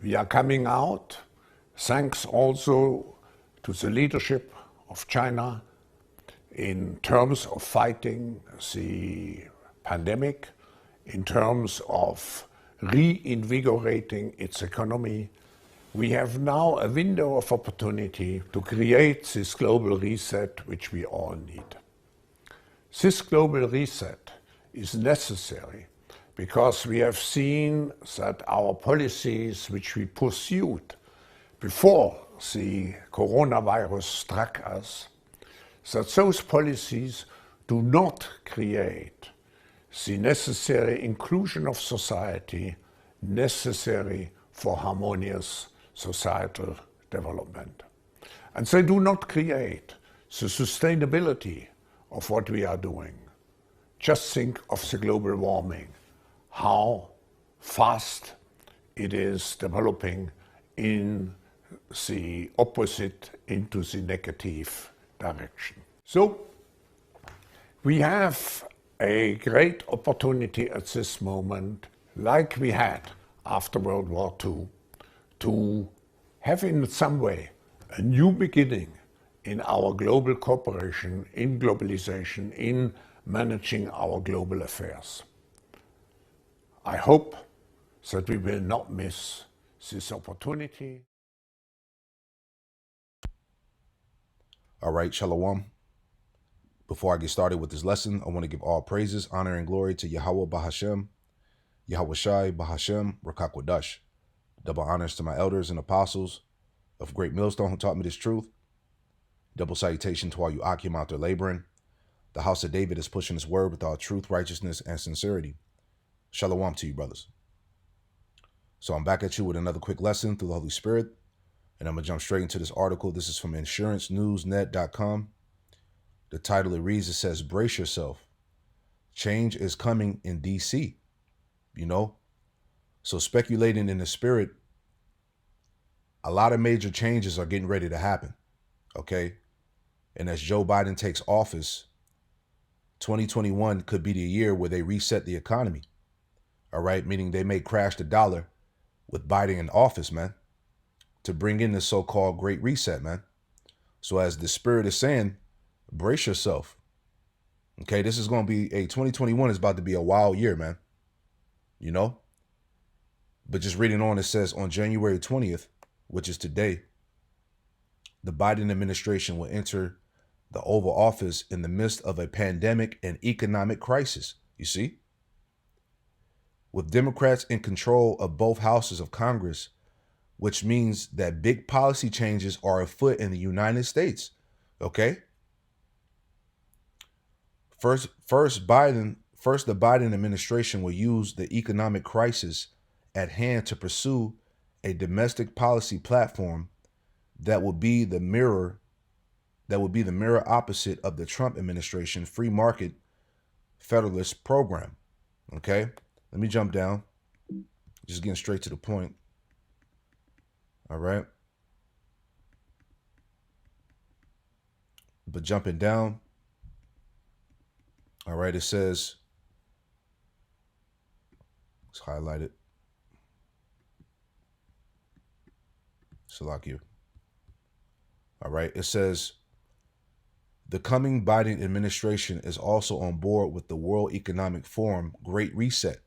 We are coming out, thanks also to the leadership of China in terms of fighting the pandemic, in terms of reinvigorating its economy. We have now a window of opportunity to create this global reset which we all need. This global reset is necessary because we have seen that our policies which we pursued before the coronavirus struck us, that those policies do not create the necessary inclusion of society necessary for harmonious societal development. And they do not create the sustainability of what we are doing. Just think of the global warming, how fast it is developing in the opposite, into the negative direction. So we have a great opportunity at this moment, like we had after World War II, to have in some way a new beginning in our global cooperation, in globalization, in managing our global affairs. I hope that we will not miss this opportunity. All right, Shalom. Before I get started with this lesson, I want to give all praises, honor, and glory to Yahweh Bahashem, Yahweh Shai Bahashem, Rakakwadash. Double honors to my elders and apostles of Great Millstone who taught me this truth. Double salutation to all you Akim out there laboring. The house of David is pushing this word with all truth, righteousness, and sincerity. Shalom to you, brothers. So I'm back at you with another quick lesson through the Holy Spirit. And I'm going to jump straight into this article. This is from insurancenewsnet.com. The title it reads, it says, brace yourself. Change is coming in D.C. You know? So speculating in the spirit, a lot of major changes are getting ready to happen. Okay? And as Joe Biden takes office, 2021 could be the year where they reset the economy. All right? Meaning they may crash the dollar with Biden in office, man, to bring in the so-called Great Reset, man. So as the spirit is saying, brace yourself. Okay, this is going to be 2021 is about to be a wild year, man. You know? But just reading on, it says on January 20th, which is today, the Biden administration will enter the Oval Office in the midst of a pandemic and economic crisis. You see? With Democrats in control of both houses of Congress, which means that big policy changes are afoot in the United States. Okay? First, the Biden administration will use the economic crisis at hand to pursue a domestic policy platform that will be the mirror opposite of the Trump administration free market federalist program. Okay? Let me jump down. Just getting straight to the point. All right. But jumping down. All right. It says, let's highlight it. Salakia. All right. It says, the coming Biden administration is also on board with the World Economic Forum Great Reset,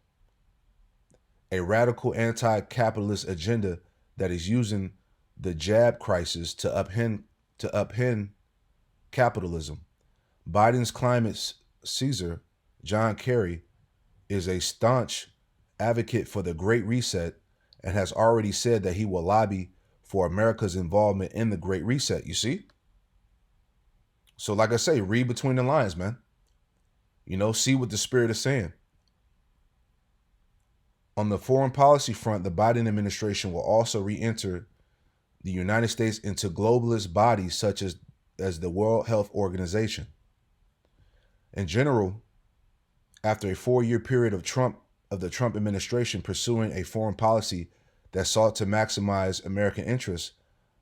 a radical anti-capitalist agenda that is using the jab crisis to upend capitalism. Biden's climate Caesar, John Kerry, is a staunch advocate for the Great Reset and has already said that he will lobby for America's involvement in the Great Reset. You see? So like I say, read between the lines, man. You know, see what the spirit is saying. On the foreign policy front, the Biden administration will also re-enter the United States into globalist bodies such as the World Health Organization. In general, after a 4-year period of the Trump administration pursuing a foreign policy that sought to maximize American interests,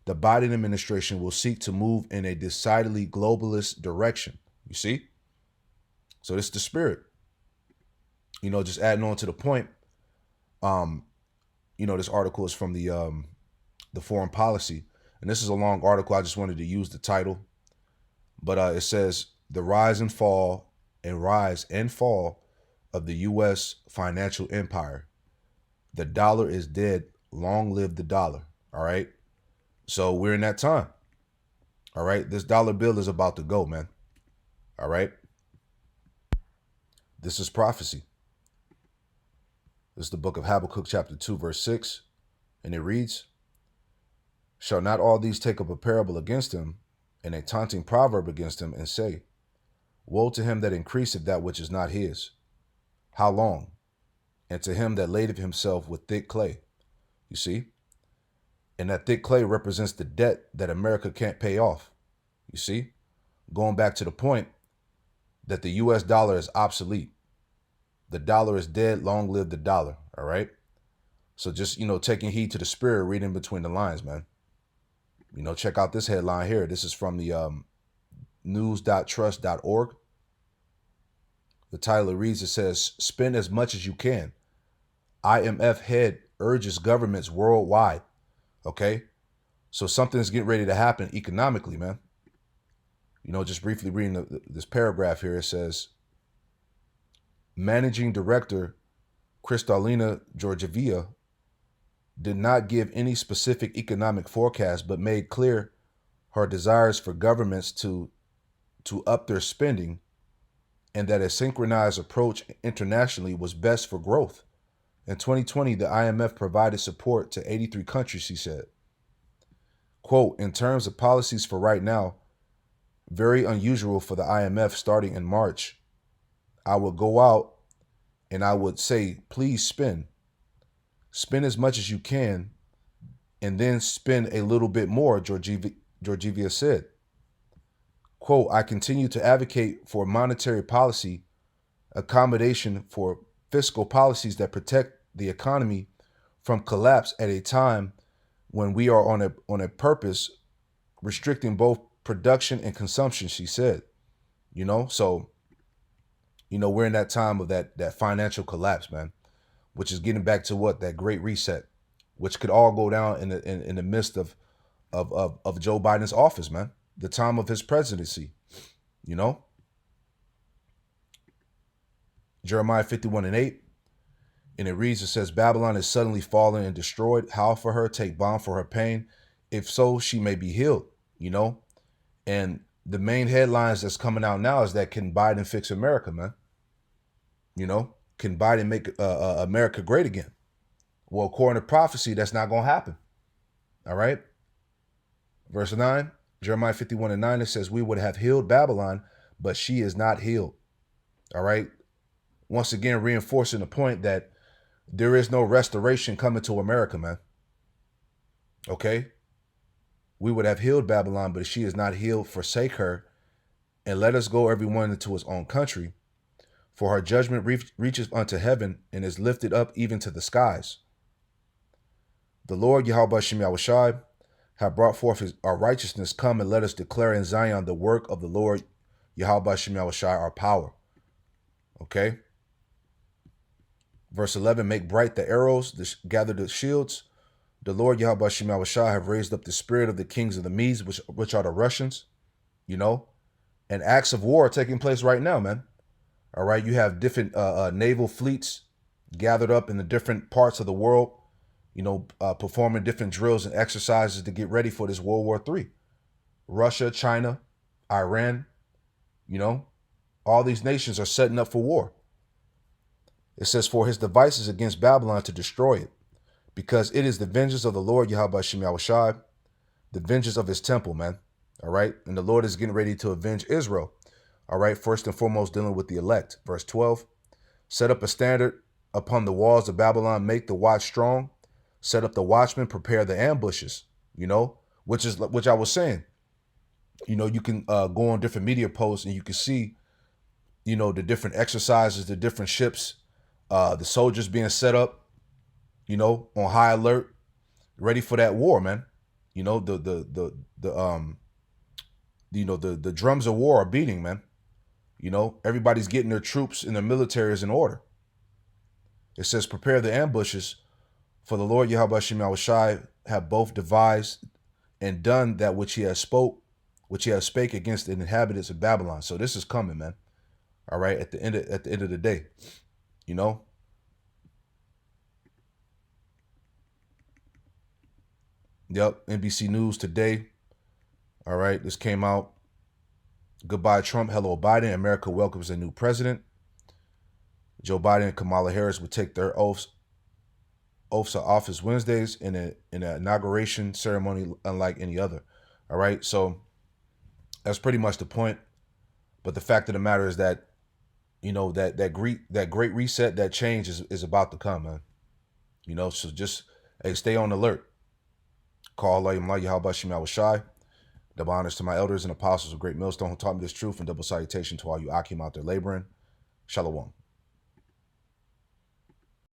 the Biden administration will seek to move in a decidedly globalist direction. You see? So this is the spirit. You know, just adding on to the point, this article is from the Foreign Policy, and this is a long article. I just wanted to use the title, but it says the rise and fall of the U.S. financial empire. The dollar is dead. Long live the dollar. All right. So we're in that time. All right. This dollar bill is about to go, man. All right. This is prophecy. This is the book of Habakkuk, chapter 2, verse 6. And it reads, shall not all these take up a parable against him, and a taunting proverb against him, and say, woe to him that increaseth that which is not his. How long? And to him that ladeth himself with thick clay. You see? And that thick clay represents the debt that America can't pay off. You see? Going back to the point that the US dollar is obsolete. The dollar is dead. Long live the dollar. All right? So just, taking heed to the spirit, reading between the lines, man. Check out this headline here. This is from the news.trust.org. The title reads, it says, spend as much as you can. IMF head urges governments worldwide. Okay? So something's getting ready to happen economically, man. Just briefly reading this paragraph here, it says, Managing Director Kristalina Georgieva did not give any specific economic forecast, but made clear her desires for governments to up their spending, and that a synchronized approach internationally was best for growth. In 2020, the IMF provided support to 83 countries, she said. Quote, in terms of policies for right now, very unusual for the IMF starting in March. I would go out and I would say, please spend. Spend as much as you can, and then spend a little bit more, Georgieva said. Quote, I continue to advocate for monetary policy, accommodation for fiscal policies that protect the economy from collapse at a time when we are on a purpose restricting both production and consumption, she said. So, we're in that time of that financial collapse, man, which is getting back to what? That great reset, which could all go down in the midst of Joe Biden's office, man, the time of his presidency, Jeremiah 51:8. And it reads, it says, Babylon is suddenly fallen and destroyed. Howl for her, take balm for her pain. If so, she may be healed, And the main headlines that's coming out now is that can Biden fix America, man? Can Biden make America great again? Well, according to prophecy, that's not going to happen. All right. Verse 9, Jeremiah 51:9, it says, we would have healed Babylon, but she is not healed. All right. Once again, reinforcing the point that there is no restoration coming to America, man. Okay. We would have healed Babylon, but she is not healed. Forsake her and let us go everyone into his own country. For her judgment reaches unto heaven and is lifted up even to the skies. The Lord Yahweh B'Shem Yahushai have brought forth our righteousness. Come and let us declare in Zion the work of the Lord Yahweh B'Shem Yahushai, our power. Okay. Verse 11, make bright the arrows, gather the shields. The Lord Yahweh B'Shem Yahushai have raised up the spirit of the kings of the Medes, which are the Russians, and acts of war are taking place right now, man. All right. You have different naval fleets gathered up in the different parts of the world, performing different drills and exercises to get ready for this World War III. Russia, China, Iran, all these nations are setting up for war. It says, for his devices against Babylon to destroy it, because it is the vengeance of the Lord Yahweh B'Shem Yahushai, the vengeance of his temple, man. All right. And the Lord is getting ready to avenge Israel. All right. First and foremost, dealing with the elect. Verse 12, set up a standard upon the walls of Babylon, make the watch strong, set up the watchmen, prepare the ambushes, which I was saying, you can go on different media posts and you can see, the different exercises, the different ships, the soldiers being set up, on high alert, ready for that war, man. The drums of war are beating, man. Everybody's getting their troops and their militaries in order. It says, prepare the ambushes, For the Lord Yahweh Shem Yahushai have both devised and done that which he has spake against the inhabitants of Babylon. So this is coming, man. All right, at the end of the day, you know. Yep, NBC News today. All right, this came out. Goodbye, Trump. Hello, Biden. America welcomes a new president. Joe Biden and Kamala Harris would take their oaths of office Wednesdays in an inauguration ceremony unlike any other. All right, so that's pretty much the point. But the fact of the matter is that, you know, that great reset, that change is about to come, man. You know, so just stay on alert. Call Allah Yahweh Shem Yahushai. Double honors to my elders and apostles of Great Millstone who taught me this truth, and double salutation to all you Akim out there laboring. Shalom.